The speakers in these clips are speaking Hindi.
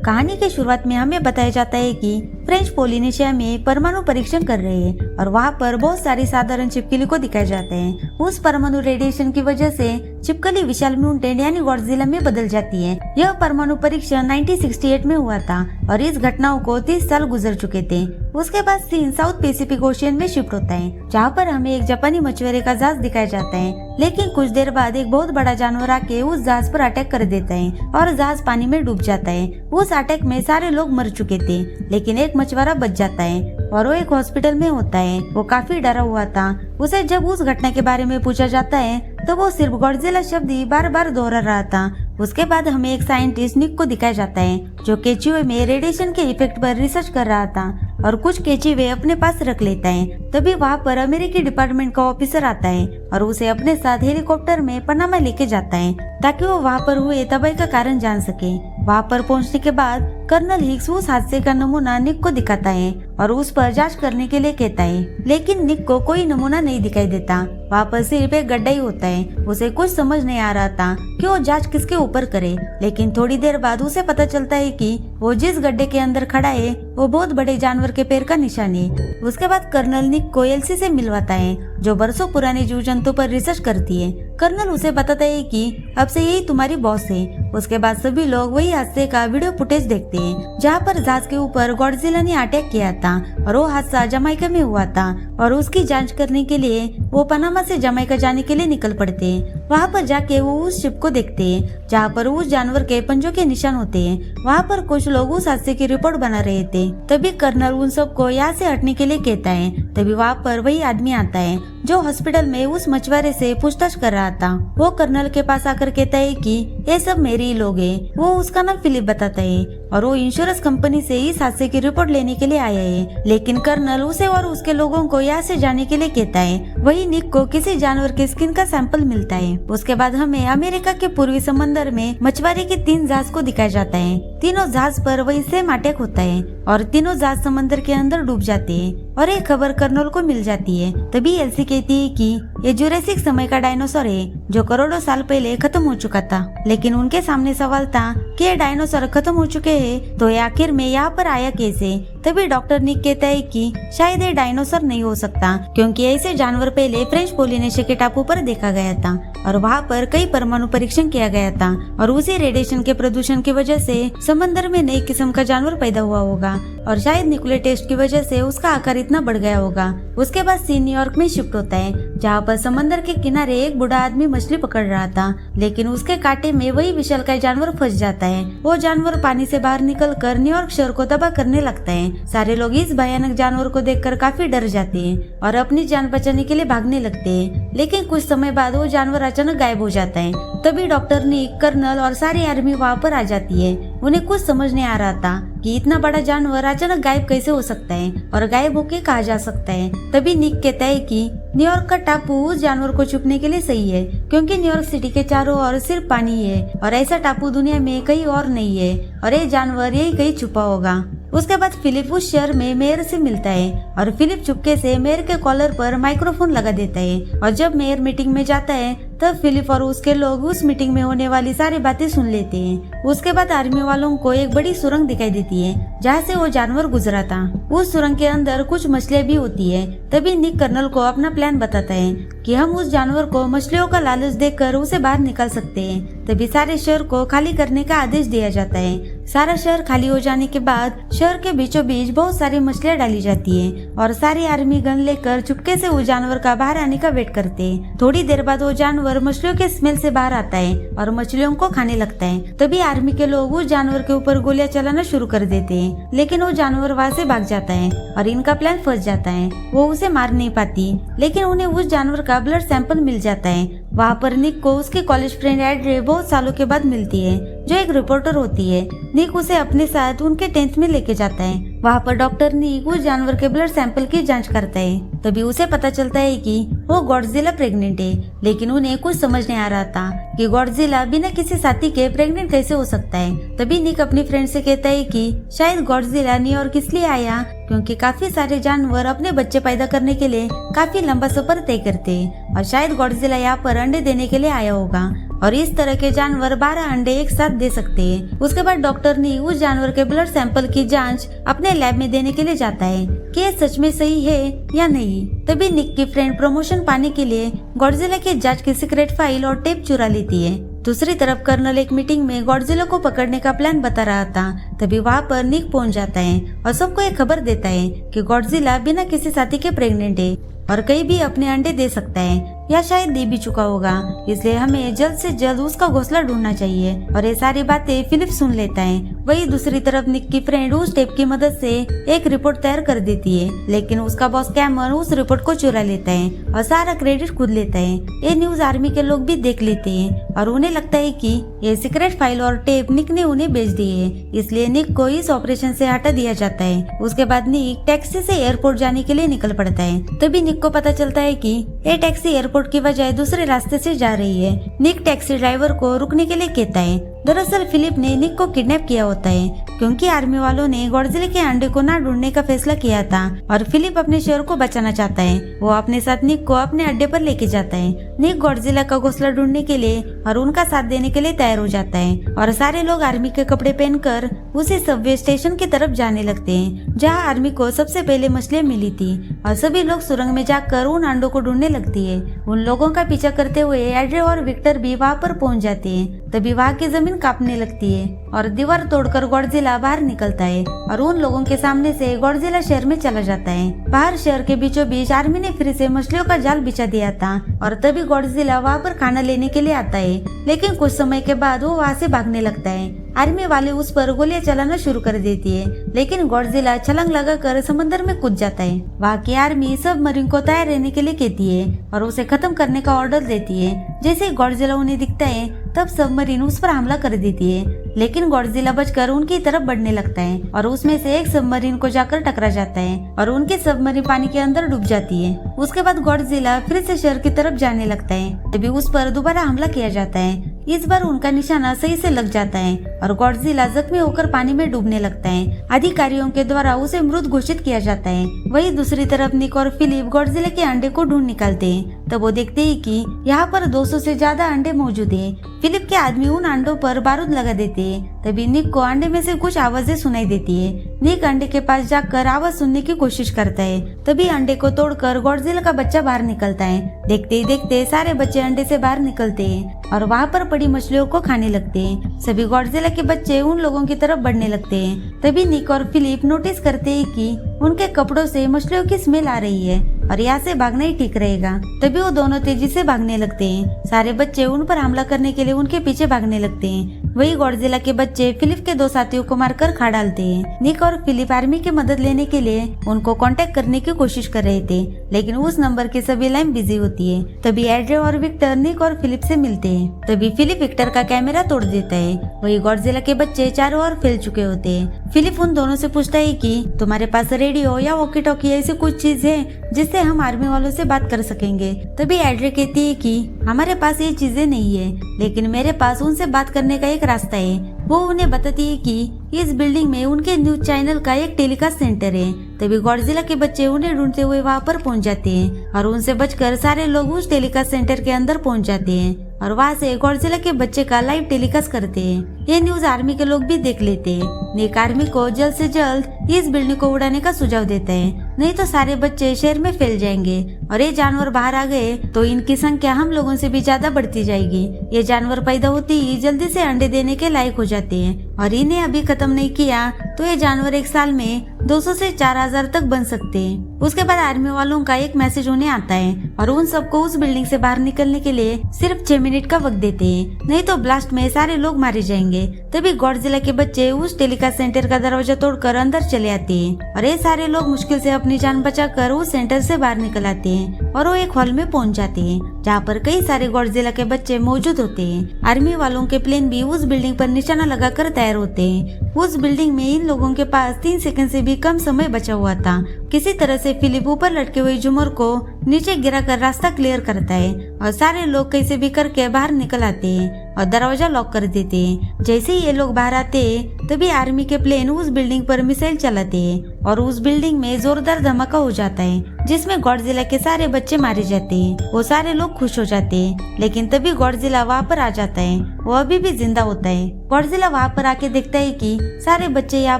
कहानी की शुरुआत में हमें बताया जाता है कि फ्रेंच पोलिनेशिया में परमाणु परीक्षण कर रहे हैं और वहाँ पर बहुत सारी साधारण छिपकली को दिखाए जाते हैं। उस परमाणु रेडिएशन की वजह से छिपकली विशाल म्यूटेंट यानी गॉडजिला में बदल जाती है। यह परमाणु परीक्षण 1968 में हुआ था और इस घटनाओं को 30 साल गुजर चुके थे। उसके बाद सीन साउथ पैसिफिक ओशियन में शिफ्ट होता है, जहाँ पर हमें एक जापानी मछुआरे का जहाज दिखाया जाता है। लेकिन कुछ देर बाद एक बहुत बड़ा जानवर आके उस जहाज पर अटैक कर देता है और जहाज पानी में डूब जाता है। उस अटैक में सारे लोग मर चुके थे, लेकिन एक मछुआरा बच जाता है और वो एक हॉस्पिटल में होता है। वो काफी डरा हुआ था। उसे जब उस घटना के बारे में पूछा जाता है तो वो सिर्फ गॉडजिला शब्द ही बार बार दोहरा रहा था। उसके बाद हमें एक साइंटिस्ट निक को दिखाया जाता है, जो केचुए में रेडिएशन के इफेक्ट पर रिसर्च कर रहा था और कुछ केचुए अपने पास रख लेता है। तभी वहाँ पर अमेरिकी डिपार्टमेंट का ऑफिसर आता है और उसे अपने साथ हेलीकॉप्टर में पनामा लेके जाता है ताकि वो वहाँ पर हुए तबाही का कारण जान सके। वहाँ पर पहुँचने के बाद कर्नल हिक्स उस हादसे का नमूना निक को दिखाता है और उस पर जांच करने के लिए कहता है, लेकिन निक को कोई नमूना नहीं दिखाई देता। वहाँ पर सिर्फ एक गड्ढा ही होता है। उसे कुछ समझ नहीं आ रहा था कि वो जांच किसके ऊपर करे, लेकिन थोड़ी देर बाद उसे पता चलता है कि वो जिस गड्ढे के अंदर खड़ा है वो बहुत बड़े जानवर के पैर का निशान है। उसके बाद कर्नल निक को एल्सी से मिलवाता है, जो बरसों पुराने जीव जंतु पर रिसर्च करती है। कर्नल उसे बताता है कि अब से यही तुम्हारी बॉस है। उसके बाद सभी लोग वही हादसे का वीडियो फुटेज देखते हैं, जहाँ पर जहाज के ऊपर गॉडजिला ने अटैक किया था और वो हादसा जमाइका में हुआ था और उसकी जांच करने के लिए वो पनामा से जमाइका जाने के लिए निकल पड़ते हैं। वहाँ पर जाके वो उस शिप को देखते हैं जहाँ पर उस जानवर के पंजों के निशान होते हैं। वहाँ पर कुछ लोग उस हादसे की रिपोर्ट बना रहे थे। तभी कर्नल उन सबको यहाँ से हटने के लिए कहता है। तभी वहाँ पर वही आदमी आता है जो हॉस्पिटल में उस मछुआरे से पूछताछ कर रहा था। वो कर्नल के पास आकर कहता है कि ये सब मेरे ही लोग हैं। वो उसका नाम फिलिप बताता है और वो इंश्योरेंस कंपनी से इस हादसे की रिपोर्ट लेने के लिए आया है। लेकिन कर्नल उसे और उसके लोगों को यहाँ से जाने के लिए कहता है। वही निक को किसी जानवर के स्किन का सैंपल मिलता है। उसके बाद हमें अमेरिका के पूर्वी समंदर में मछुआरे के 3 जहाज को दिखाया जाता है। तीनों जहाज पर वही सेम अटैक होता है और तीनों जहाज समंदर के अंदर डूब जाते हैं और एक खबर कर्नल को मिल जाती है। तभी एल्सी कहती है कि ये जुरासिक समय का डायनासोर है जो करोड़ों साल पहले खत्म हो चुका था। लेकिन उनके सामने सवाल था कि ये डायनासोर खत्म हो चुके हैं तो ये आखिर में यहाँ पर आया कैसे। तभी डॉक्टर निक कहता है कि शायद ये डायनासोर नहीं हो सकता, क्योंकि ऐसे जानवर पहले फ्रेंच पोलिनेशिया के टापू पर देखा गया था और वहाँ पर कई परमाणु परीक्षण किया गया था और उसी रेडिएशन के प्रदूषण की वजह से समंदर में नई किस्म का जानवर पैदा हुआ होगा और शायद न्यूक्लियर टेस्ट की वजह से उसका आकार इतना बढ़ गया होगा। उसके बाद सीन न्यूयॉर्क में शिफ्ट होता है, जहाँ पर समंदर के किनारे एक बूढ़ा आदमी मछली पकड़ रहा था, लेकिन उसके कांटे में वही विशालकाय जानवर फंस जाता है। वो जानवर पानी से बाहर निकलकर न्यूयॉर्क शहर को तबाह करने लगता है। सारे लोग इस भयानक जानवर को देखकर काफी डर जाते हैं और अपनी जान बचाने के लिए भागने लगते हैं। लेकिन कुछ समय बाद वो जानवर अचानक गायब हो जाता है। तभी डॉक्टर निक, कर्नल और सारी आर्मी वहाँ पर आ जाती है। उन्हें कुछ समझ नहीं आ रहा था कि इतना बड़ा जानवर अचानक गायब कैसे हो सकता है और गायब होके कहा जा सकता है। तभी निक कहता है कि न्यूयॉर्क का टापू उस जानवर को छुपने के लिए सही है, क्योंकि न्यूयॉर्क सिटी के चारों ओर सिर्फ पानी है और ऐसा टापू दुनिया में कहीं और नहीं है और ये जानवर यही कहीं छुपा होगा। उसके बाद फिलिप उस शहर में मेयर से मिलता है और फिलिप चुपके से मेयर के कॉलर पर माइक्रोफोन लगा देता है और जब मेयर मीटिंग में जाता है तब फिलिप और उसके लोग उस मीटिंग में होने वाली सारी बातें सुन लेते हैं। उसके बाद आर्मी वालों को एक बड़ी सुरंग दिखाई देती है जहाँ से वो जानवर गुजरा था। उस सुरंग के अंदर कुछ मछलियाँ भी होती है। तभी निक कर्नल को अपना प्लान बताता है कि हम उस जानवर को मछलियों का लालच देकर उसे बाहर निकाल सकते हैं। तभी सारे शहर को खाली करने का आदेश दिया जाता है। सारा शहर खाली हो जाने के बाद शहर के बीचों बीच बहुत सारी मछलियाँ डाली जाती है और सारी आर्मी गन लेकर चुपके से उस जानवर का बाहर आने का वेट करते हैं। थोड़ी देर बाद वो जानवर मछलियों के स्मेल से बाहर आता है और मछलियों को खाने लगता है। तभी आर्मी के लोग उस जानवर के ऊपर गोलियां चलाना शुरू कर देते हैं, लेकिन वो जानवर वहाँ से भाग जाता है और इनका प्लान फंस जाता है। वो उसे मार नहीं पाती, लेकिन उन्हें उस जानवर का ब्लड सैंपल मिल जाता है। वहाँ पर निक को उसके कॉलेज फ्रेंड एड्रे बहुत सालों के बाद मिलती है, जो एक रिपोर्टर होती है। निक उसे अपने साथ उनके टेंथ में लेके जाता है। वहाँ पर डॉक्टर निक उस जानवर के ब्लड सैंपल की जांच करता है। तभी उसे पता चलता है कि वो गॉडजिला प्रेग्नेंट है, लेकिन उन्हें कुछ समझ नहीं आ रहा था कि गॉडजिला बिना किसी साथी के प्रेग्नेंट कैसे हो सकता है। तभी निक अपनी फ्रेंड से कहता है कि शायद गॉडजिला न्यूयॉर्क इसलिए आया क्योंकि काफी सारे जानवर अपने बच्चे पैदा करने के लिए काफी लंबा सफर तय करते हैं और शायद गॉडजिला यहाँ पर अंडे देने के लिए आया होगा और इस तरह के जानवर 12 अंडे एक साथ दे सकते हैं। उसके बाद डॉक्टर नी उस जानवर के ब्लड सैंपल की जांच अपने लैब में देने के लिए जाता है कि ये सच में सही है या नहीं। तभी निक की फ्रेंड प्रमोशन पाने के लिए गॉडजिला की जांच की सीक्रेट फाइल और टेप चुरा लेती है। दूसरी तरफ कर्नल एक मीटिंग में गॉडजिला को पकड़ने का प्लान बता रहा था। तभी वहाँ पर निक पहुंच जाता है और सबको एक खबर देता है कि गॉडजिला बिना किसी साथी के प्रेग्नेंट है और कहीं भी अपने अंडे दे सकता है या शायद दे भी चुका होगा, इसलिए हमें जल्द से जल्द उसका घोंसला ढूंढना चाहिए। और ये सारी बातें फिलिप सुन लेता है। वही दूसरी तरफ निक की फ्रेंड उस टेप की मदद से एक रिपोर्ट तैयार कर देती है, लेकिन उसका बॉस कैमर उस रिपोर्ट को चुरा लेता है और सारा क्रेडिट खुद लेता है। ये न्यूज आर्मी के लोग भी देख लेते हैं और उन्हें लगता है कि ये सीक्रेट फाइल और टेप निक ने उन्हें बेच दी है, इसलिए निक को इस ऑपरेशन से हटा दिया जाता है। उसके बाद निक टैक्सी से एयरपोर्ट जाने के लिए निकल पड़ता है। तभी निक को पता चलता है कि ये टैक्सी एयरपोर्ट की बजाय दूसरे रास्ते से जा रही है। निक टैक्सी ड्राइवर को रुकने के लिए कहता है। दरअसल फिलिप ने निक को किडनैप किया होता है क्योंकि आर्मी वालों ने गॉडजिला के अंडे को ना ढूंढने का फैसला किया था और फिलिप अपने शहर को बचाना चाहता है। वो अपने साथ निक को अपने अड्डे पर लेके जाता है। निक गॉडजिला का घोंसला ढूंढने के लिए और उनका साथ देने के लिए तैयार हो जाता है और सारे लोग आर्मी के कपड़े पहनकर उसी सबवे स्टेशन की तरफ जाने लगते हैं जहाँ आर्मी को सबसे पहले मछलियाँ मिली थी और सभी लोग सुरंग में जाकर उन अंडों को ढूंढने लगती है। उन लोगों का पीछा करते हुए एड्रे और विक्टर भी वहाँ पर पहुँच जाते हैं। तभी वहाँ की जमीन कांपने लगती है और दीवार तोड़कर गॉडजिला बाहर निकलता है और उन लोगों के सामने से गॉडजिला शहर में चला जाता है। बाहर शहर के बीचों बीच आर्मी ने फिर से मछलियों का जाल बिछा दिया था और तभी गॉडजिला वहाँ पर खाना लेने के लिए आता है, लेकिन कुछ समय के बाद वो वहाँ से भागने लगता है। आर्मी वाले उस पर गोलियां चलाना शुरू कर देती है, लेकिन गॉडजिला छलांग लगाकर समंदर में कूद जाता है। वहाँ की आर्मी सबमरीन को तैयार रहने के लिए कहती है और उसे खत्म करने का ऑर्डर देती है। जैसे गॉडजिला उन्हें दिखता है तब सबमरीन उस पर हमला कर देती है, लेकिन गॉडजिला बचकर उनकी तरफ बढ़ने लगता है और उसमें से एक सबमरीन को जाकर टकरा जाता है और उनकी सबमरीन पानी के अंदर डूब जाती है। उसके बाद गॉडजिला फिर से शहर की तरफ जाने लगता है। तभी उस पर दोबारा हमला किया जाता है। इस बार उनका निशाना सही से लग जाता है और गॉडजिला जख्मी होकर पानी में डूबने लगता है। अधिकारियों के द्वारा उसे मृत घोषित किया जाता है। वही दूसरी तरफ निक और फिलिप गॉडजिला के अंडे को ढूंढ निकालते हैं। तब वो देखते हैं कि यहाँ पर 200 से ज्यादा अंडे मौजूद हैं। फिलिप के आदमी उन अंडों पर बारूद लगा देते हैं। तभी निक को अंडे में से कुछ आवाजें सुनाई देती है। निक अंडे के पास जाकर आवाज सुनने की कोशिश करता है। तभी अंडे को तोड़कर गॉडजिला का बच्चा बाहर निकलता है। देखते ही देखते सारे बच्चे अंडे से बाहर निकलते हैं और वहाँ पर पड़ी मछलियों को खाने लगते हैं। सभी गॉडजिला के बच्चे उन लोगों की तरफ बढ़ने लगते हैं। तभी निक और फिलिप नोटिस करते हैं कि उनके कपड़ों से मछलियों की स्मेल आ रही है और यहाँ से भागना ही ठीक रहेगा। तभी वो दोनों तेजी से भागने लगते हैं। सारे बच्चे उन पर हमला करने के लिए उनके पीछे भागने लगते हैं। वही गॉडजिला के बच्चे फिलिप के 2 साथियों को मारकर खा डालते हैं। निक और फिलिप आर्मी की मदद लेने के लिए उनको कांटेक्ट करने की कोशिश कर रहे थे, लेकिन उस नंबर की सभी लाइन बिजी होती है। तभी एड्रे और विक्टर निक और फिलिप से मिलते हैं। तभी फिलिप विक्टर का कैमरा तोड़ देता है। वही गॉडजिला के बच्चे चारों ओर फैल चुके होते हैं। फिलिप उन दोनों से पूछता है कि तुम्हारे पास रेडियो या वॉकी टॉकी ऐसी कुछ चीज है जिससे हम आर्मी वालों से बात कर सकेंगे। तभी एड्रे कहती है कि हमारे पास ये चीजें नहीं है, लेकिन मेरे पास उनसे बात करने का एक रास्ता है। वो उन्हें बताती है कि इस बिल्डिंग में उनके न्यूज चैनल का एक टेलीकास्ट सेंटर है। तभी गॉडजिला के बच्चे उन्हें ढूंढते हुए वहाँ पर पहुँच जाते हैं और उनसे बचकर सारे लोग उस टेलीकास्ट सेंटर के अंदर पहुँच जाते हैं और वहाँ से गॉडजिला के बच्चे का लाइव टेलीकास्ट करते हैं। ये न्यूज आर्मी के लोग भी देख लेते हैं। निक आर्मी को जल्द से जल्द इस बिल्डिंग को उड़ाने का सुझाव देता है, नहीं तो सारे बच्चे शहर में फैल जाएंगे और ये जानवर बाहर आ गए तो इनकी संख्या हम लोगों से भी ज्यादा बढ़ती जाएगी। ये जानवर पैदा होते ही जल्दी से अंडे देने के लायक हो जाते हैं और इन्हें अभी खत्म नहीं किया तो ये जानवर एक साल में 200 से 4000 तक बन सकते हैं। उसके बाद आर्मी वालों का एक मैसेज उन्हें आता है और उन सबको उस बिल्डिंग से बाहर निकलने के लिए सिर्फ 6 मिनट का वक्त देते हैं, नहीं तो ब्लास्ट में सारे लोग मारे जाएंगे। तभी गॉडजिला के बच्चे उस टेलीकास्ट सेंटर का दरवाजा तोड़कर अंदर चले आते हैं और ये सारे लोग मुश्किल से अपनी जान बचाकर उस सेंटर से बाहर निकल आते हैं और वो एक हॉल में पहुंच जाते हैं जहाँ पर कई सारे गॉडजिला के बच्चे मौजूद होते हैं। आर्मी वालों के प्लेन भी उस बिल्डिंग पर निशाना लगाकर तैयार होते हैं। उस बिल्डिंग में इन लोगों के पास 3 सेकंड से भी कम समय बचा हुआ था। किसी तरह से फिलिप ऊपर लटके हुए झूमर को नीचे गिराकर रास्ता क्लियर करता है और सारे लोग कैसे भी करके बाहर निकल आते हैं। और दरवाजा लॉक कर देते हैं। जैसे ही ये लोग बाहर आते हैं तभी आर्मी के प्लेन उस बिल्डिंग पर मिसाइल चलाते हैं और उस बिल्डिंग में जोरदार धमाका हो जाता है जिसमें गॉडजिला के सारे बच्चे मारे जाते हैं। वो सारे लोग खुश हो जाते हैं, लेकिन तभी गॉडजिला वहाँ पर आ जाता है। वो अभी भी जिंदा होता है। गॉडजिला वहाँ पर आके देखता है कि सारे बच्चे यहाँ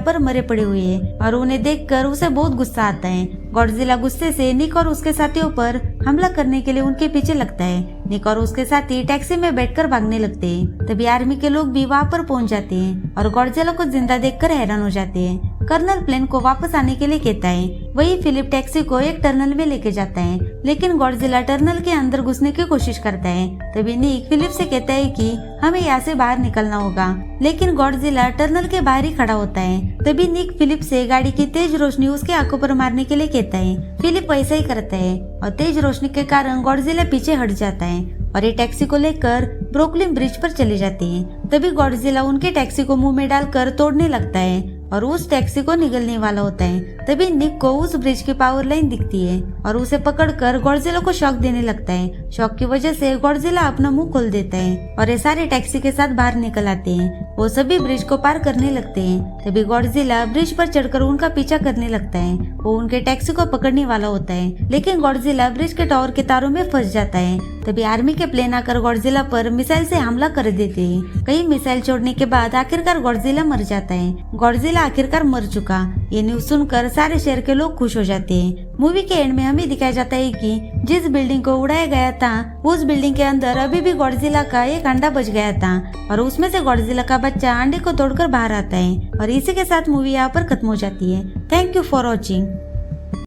पर मरे पड़े हुए हैं और उन्हें देखकर उसे बहुत गुस्सा आता है। गॉडजिला गुस्से से निक और उसके साथियों पर हमला करने के लिए उनके पीछे लगता है। निक और उसके साथी टैक्सी में बैठकर भागने लगते हैं। तभी आर्मी के लोग भी वहाँ पर पहुँच जाते हैं और गॉडजिला को जिंदा देखकर हैरान हो जाते हैं। कर्नल प्लेन को वापस आने के लिए कहता है। वही फिलिप टैक्सी को एक टनल में लेके जाता है, लेकिन गॉडजिला टनल के अंदर घुसने की कोशिश करता है। तभी निक फिलिप से कहता है कि हमें यहाँ से बाहर निकलना होगा, लेकिन गॉडजिला टनल के बाहर ही खड़ा होता है। तभी निक फिलिप से गाड़ी की तेज रोशनी उसके आंखों पर मारने के लिए कहता है। फिलिप वैसा ही करता है और तेज रोशनी के कारण गॉडजिला पीछे हट जाता है और ये टैक्सी को लेकर ब्रुकलिन ब्रिज पर चले जाते हैं। तभी गॉडजिला उनके टैक्सी को मुंह में डालकर तोड़ने लगता है और उस टैक्सी को निगलने वाला होता है। तभी निक को उस ब्रिज की पावर लाइन दिखती है और उसे पकड़कर गॉडजिला को शॉक देने लगता है। शॉक की वजह से गॉडजिला अपना मुंह खोल देता है और ये सारे टैक्सी के साथ बाहर निकल आते हैं। वो सभी ब्रिज को पार करने लगते हैं। तभी गॉडजिला ब्रिज पर चढ़कर उनका पीछा करने लगता है। वो उनके टैक्सी को पकड़ने वाला होता है, लेकिन गॉडजिला ब्रिज के टावर के तारों में फंस जाता है। तभी आर्मी के प्लेन आकर गॉडजिला पर मिसाइल से हमला कर देते हैं। कई मिसाइल छोड़ने के बाद आखिरकार गॉडजिला मर जाता है। गॉडजिला आखिरकार मर चुका। ये न्यूज सुनकर सारे शहर के लोग खुश हो जाते हैं। मूवी के एंड में हमें दिखाया जाता है कि जिस बिल्डिंग को उड़ाया गया था उस बिल्डिंग के अंदर अभी भी गॉडजिला का एक अंडा बच गया था और उसमें से गॉडजिला का बच्चा अंडे को तोड़कर बाहर आता है। और इसी के साथ मूवी यहाँ पर खत्म हो जाती है। Thank you for watching.